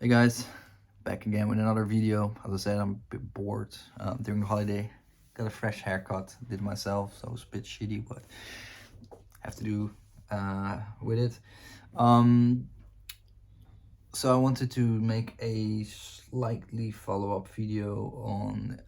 Hey guys, back again with another video. As I said, I'm a bit bored during the holiday. Got a fresh haircut, did it myself, so it's a bit shitty, but have to do with it. Um, so I wanted to make a slightly follow-up video on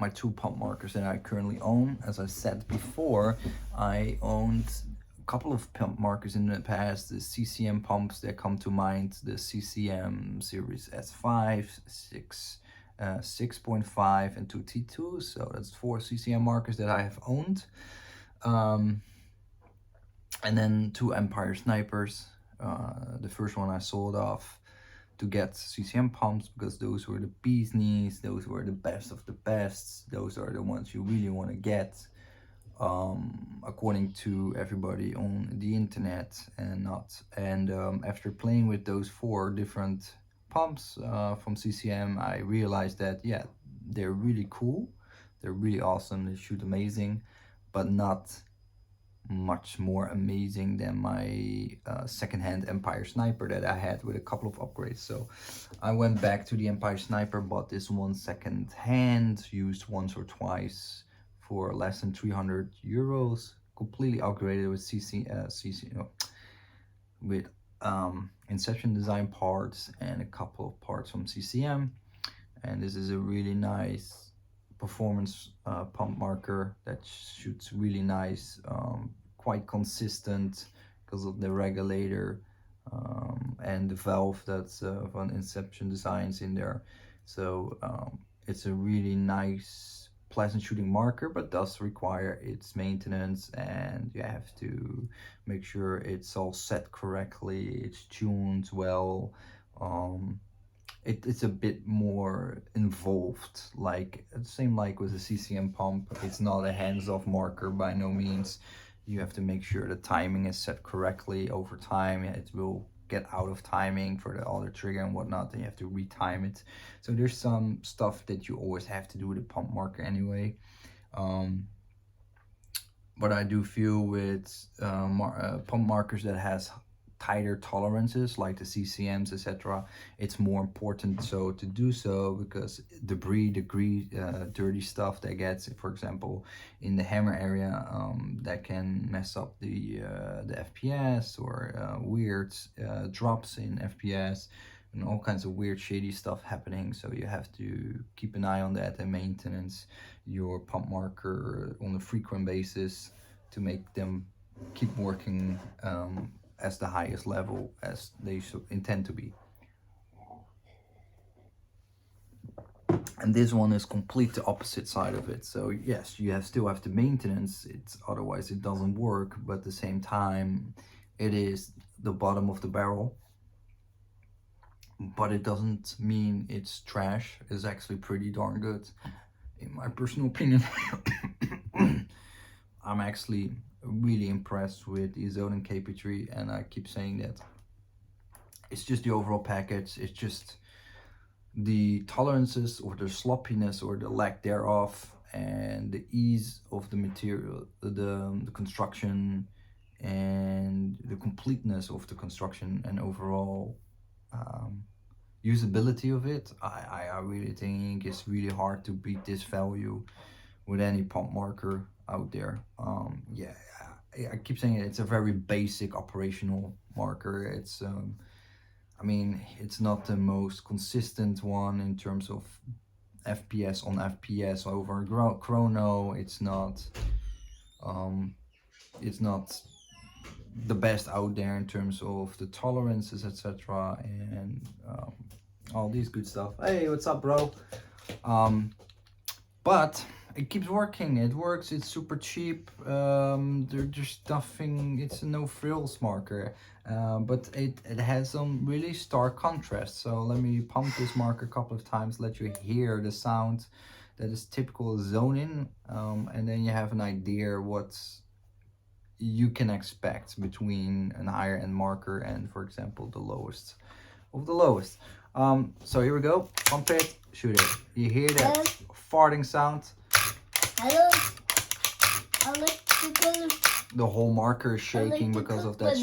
my two pump markers that I currently own. As I said before, I owned a couple of pump markers in the past, the CCM pumps that come to mind, the CCM series S5, 6.5 and 2T2. So that's 4 CCM markers that I have owned. And then 2 Empire snipers. The first one I sold off to get CCM pumps because those were the bee's knees, those were the best of the best, those are the ones you really want to get, according to everybody on the internet and not. And after playing with those 4 different pumps from CCM, I realized that yeah, they're really cool, they're really awesome, they shoot amazing, but not much more amazing than my second-hand Empire Sniper that I had with a couple of upgrades. So I went back to the Empire Sniper, bought this one second-hand, used once or twice for less than 300 euros, completely upgraded with with Inception design parts and a couple of parts from CCM. And this is a really nice performance pump marker that shoots really nice, quite consistent because of the regulator and the valve that's von Inception designs in there. So it's a really nice, pleasant shooting marker, but does require its maintenance, and you have to make sure it's all set correctly, it's tuned well. It's a bit more involved, like same like with the CCM pump. It's not a hands-off marker by no means. You have to make sure the timing is set correctly over time. It will get out of timing for the other trigger and whatnot, then you have to retime it. So there's some stuff that you always have to do with a pump marker anyway. But I do feel with pump markers that has tighter tolerances like the CCMs, etc., it's more important so to do so, because debris, dirty stuff that gets, for example, in the hammer area, that can mess up the FPS, or weird drops in FPS, and all kinds of weird shady stuff happening. So you have to keep an eye on that and maintenance your pump marker on a frequent basis to make them keep working as the highest level as they intend to be. And this one is complete the opposite side of it. So yes, you still have to maintenance it, otherwise it doesn't work, but at the same time it is the bottom of the barrel. But it doesn't mean it's trash. It's actually pretty darn good, in my personal opinion. I'm actually really impressed with the Azodin KP3, and I keep saying that. It's just the overall package, it's just the tolerances or the sloppiness or the lack thereof, and the ease of the material, the construction, and the completeness of the construction, and overall usability of it. I really think it's really hard to beat this value with any pump marker out there. Yeah, I keep saying it's a very basic operational marker. It's I mean, it's not the most consistent one in terms of FPS on FPS over chrono. It's not the best out there in terms of the tolerances, etc., and all these good stuff. Hey, what's up, bro? But it keeps working. It works. It's super cheap. There's nothing. It's a no frills marker, but it has some really stark contrast. So let me pump this marker a couple of times, let you hear the sound that is typical Zonin, and then you have an idea what you can expect between an higher end marker and, for example, the lowest of the lowest. So here we go. Pump it, shoot it. You hear that farting sound? Hello. Electrical. The whole marker is shaking because of that.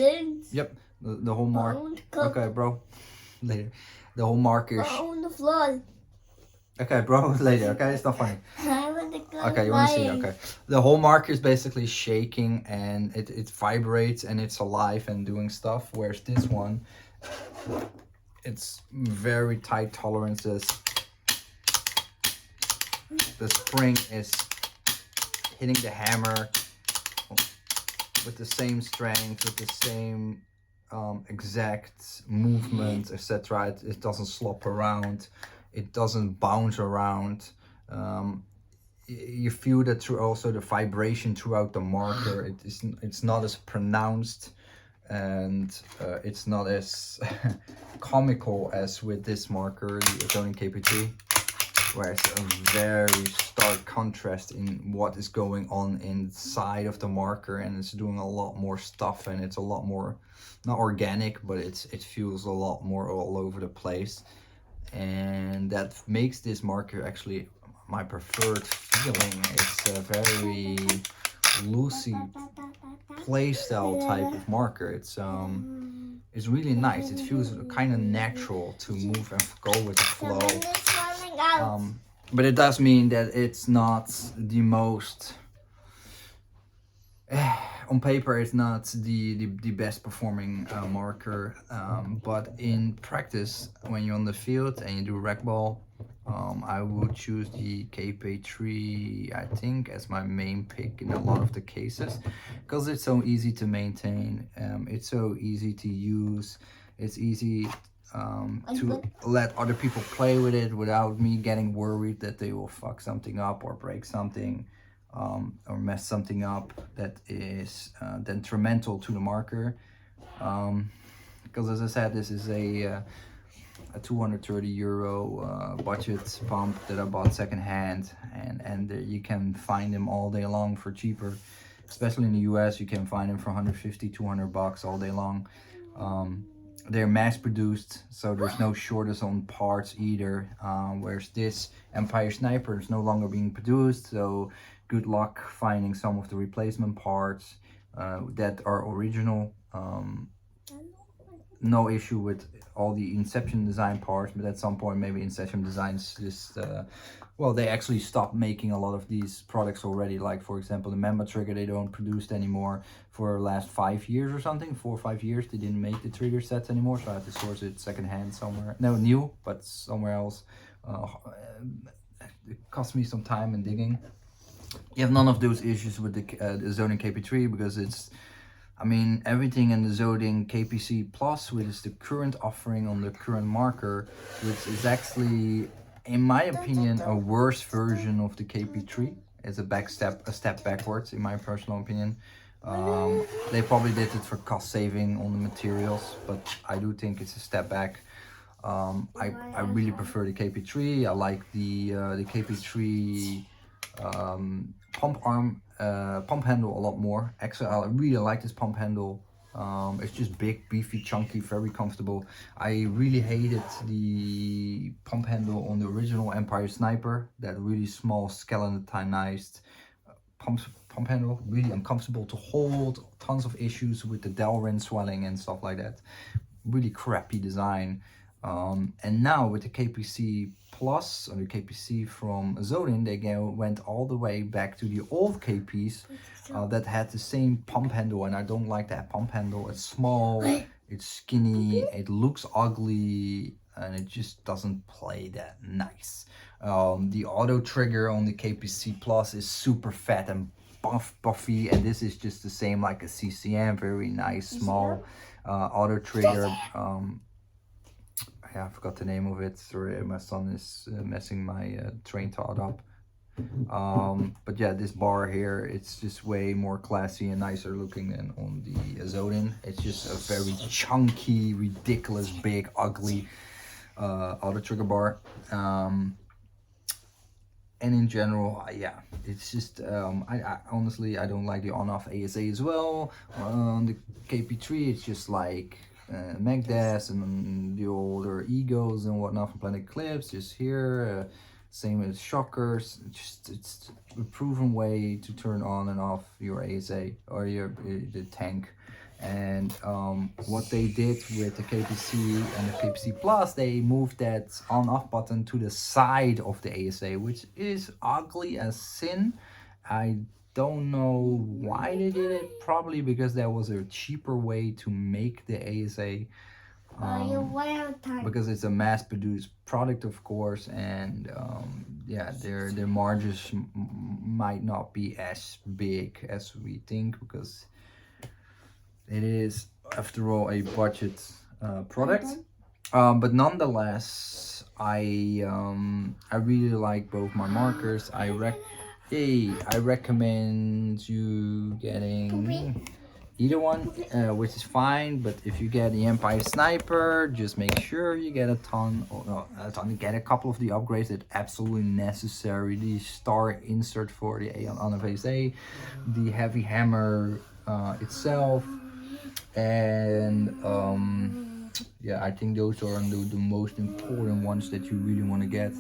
Yep, the whole marker. Okay, bro. later. The whole marker. On the floor. Okay, bro, later. Okay, it's not funny. I want to go. Okay, you want to see? Okay, the whole marker is basically shaking and it vibrates and it's alive and doing stuff. Whereas this one, it's very tight tolerances. The spring is hitting the hammer with the same strength, with the same exact movement, etc. It doesn't slop around, it doesn't bounce around. You feel that through also the vibration throughout the marker. It's not as pronounced, and it's not as comical as with this marker, the Azodin KP3, where it's a very stark contrast in what is going on inside of the marker, and it's doing a lot more stuff, and it's a lot more, not organic, but it feels a lot more all over the place, and that makes this marker actually my preferred feeling. It's a very loosey playstyle type of marker. It's really nice. It feels kind of natural to move and go with the flow. But it does mean that it's not the most on paper it's not the best performing marker, but in practice when you're on the field and you do racquetball, I would choose the KP3, I think, as my main pick in a lot of the cases, because it's so easy to maintain, it's so easy to use, it's easy to let other people play with it without me getting worried that they will fuck something up or break something, or mess something up that is detrimental to the marker. Because as I said, this is a 230 euro budget pump that I bought secondhand, and you can find them all day long for cheaper. Especially in the US, you can find them for 150, 200 bucks all day long. They're mass produced, so there's no shortage on parts either. Whereas this Empire Sniper is no longer being produced, so good luck finding some of the replacement parts that are original. No issue with all the Inception design parts, but at some point maybe Inception Designs just well, they actually stopped making a lot of these products already. Like for example, the Mamba trigger, they don't produce anymore for the last 5 years or something. 4 or 5 years they didn't make the trigger sets anymore, so I had to source it secondhand somewhere. No, new, but somewhere else. It cost me some time and digging. You have none of those issues with the Azodin KP3, because it's, I mean, everything in the Azodin KPC Plus, which is the current offering on the current marker, which is actually, in my opinion, a worse version of the KP3. It's a step backwards, in my personal opinion. They probably did it for cost saving on the materials, but I do think it's a step back. I really prefer the KP3. I like the KP3 pump handle a lot more. Actually, I really like this pump handle. It's just big, beefy, chunky, very comfortable. I really hated the pump handle on the original Empire Sniper, that really small skeletonized pump handle. Really uncomfortable to hold, tons of issues with the Delrin swelling and stuff like that. Really crappy design. And now with the KPC Plus, or the KPC from Azodin, they went all the way back to the old KPs that had the same pump handle, and I don't like that pump handle. It's small, it's skinny, it looks ugly, and it just doesn't play that nice. The auto trigger on the KPC Plus is super fat and puffy, and this is just the same like a CCM, very nice, small auto trigger. Yeah, I forgot the name of it. Sorry, my son is messing my train thought up. But yeah, this bar here, it's just way more classy and nicer looking than on the Azodin. It's just a very chunky, ridiculous, big, ugly auto trigger bar. And in general, yeah, it's just, I honestly, I don't like the on-off ASA as well. On the KP3, it's just like Magdas and the older Egos and whatnot from Planet Eclipse, just here. Same with shockers. It's a proven way to turn on and off your ASA or the tank. And what they did with the KP3 and the KP3 Plus, they moved that on-off button to the side of the ASA, which is ugly as sin. I don't know why they did it. Probably because there was a cheaper way to make the ASA. Because it's a mass-produced product, of course, and yeah, their margins might not be as big as we think, because it is, after all, a budget product. But nonetheless, I really like both my markers. I recommend you getting either one, which is fine. But if you get the Empire Sniper, just make sure you get a ton, or no, get a couple of the upgrades that absolutely necessary. The star insert for the on the ASA, the heavy hammer itself, and yeah, I think those are the most important ones that you really want to get.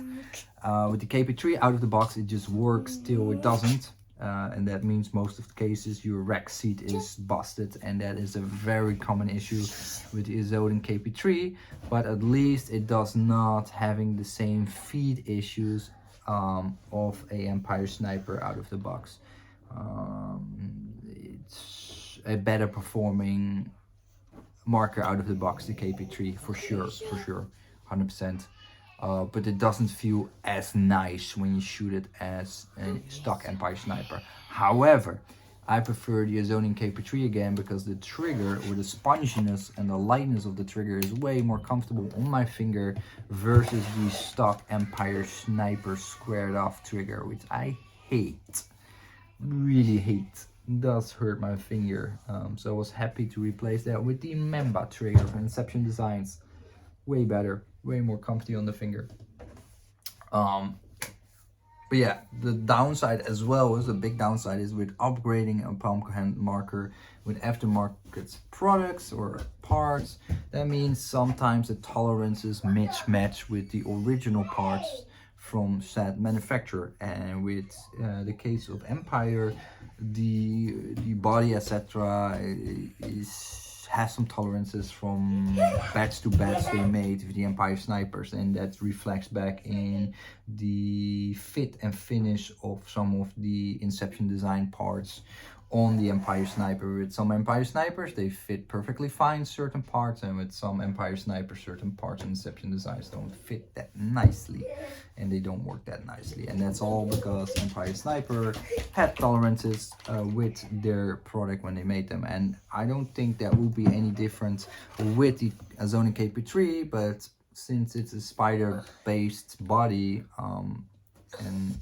With the KP3 out of the box, it just works till it doesn't, and that means most of the cases your rack seat is busted, and that is a very common issue with the Azodin KP3. But at least it does not having the same feed issues of a Empire Sniper out of the box. It's a better performing marker out of the box, the KP3, for sure, 100%. But it doesn't feel as nice when you shoot it as a stock Empire Sniper. However, I prefer the Azodin KP3 again, because the trigger, or the sponginess and the lightness of the trigger, is way more comfortable on my finger versus the stock Empire Sniper squared off trigger, which I hate, really hate. It does hurt my finger. So I was happy to replace that with the Mamba trigger from Inception Designs. Way better, way more comfy on the finger. But yeah, the downside as well, is a big downside, is with upgrading a palm hand marker with aftermarket products or parts. That means sometimes the tolerances mismatch with the original parts from said manufacturer. And with the case of Empire, the body, etc., has some tolerances from batch to batch they made with the Empire Snipers, and that reflects back in the fit and finish of some of the Inception Design parts on the Empire Sniper. With some Empire Snipers, they fit perfectly fine, certain parts, and with some Empire Snipers, certain parts in Inception Designs don't fit that nicely, and they don't work that nicely. And that's all because Empire Sniper had tolerances with their product when they made them. And I don't think that will be any different with the Azodin KP3, but since it's a spider-based body and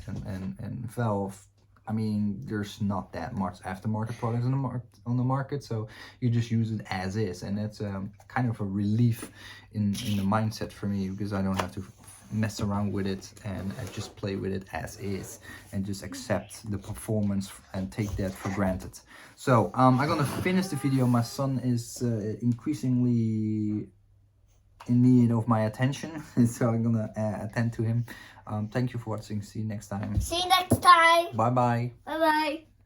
valve, I mean, there's not that much aftermarket products on the market, so you just use it as is, and that's kind of a relief in the mindset for me, because I don't have to mess around with it, and I just play with it as is and just accept the performance and take that for granted. So I'm gonna finish the video. My son is increasingly in need of my attention, so I'm gonna attend to him. Thank you for watching. See you next time. See you next time. Bye bye. Bye bye.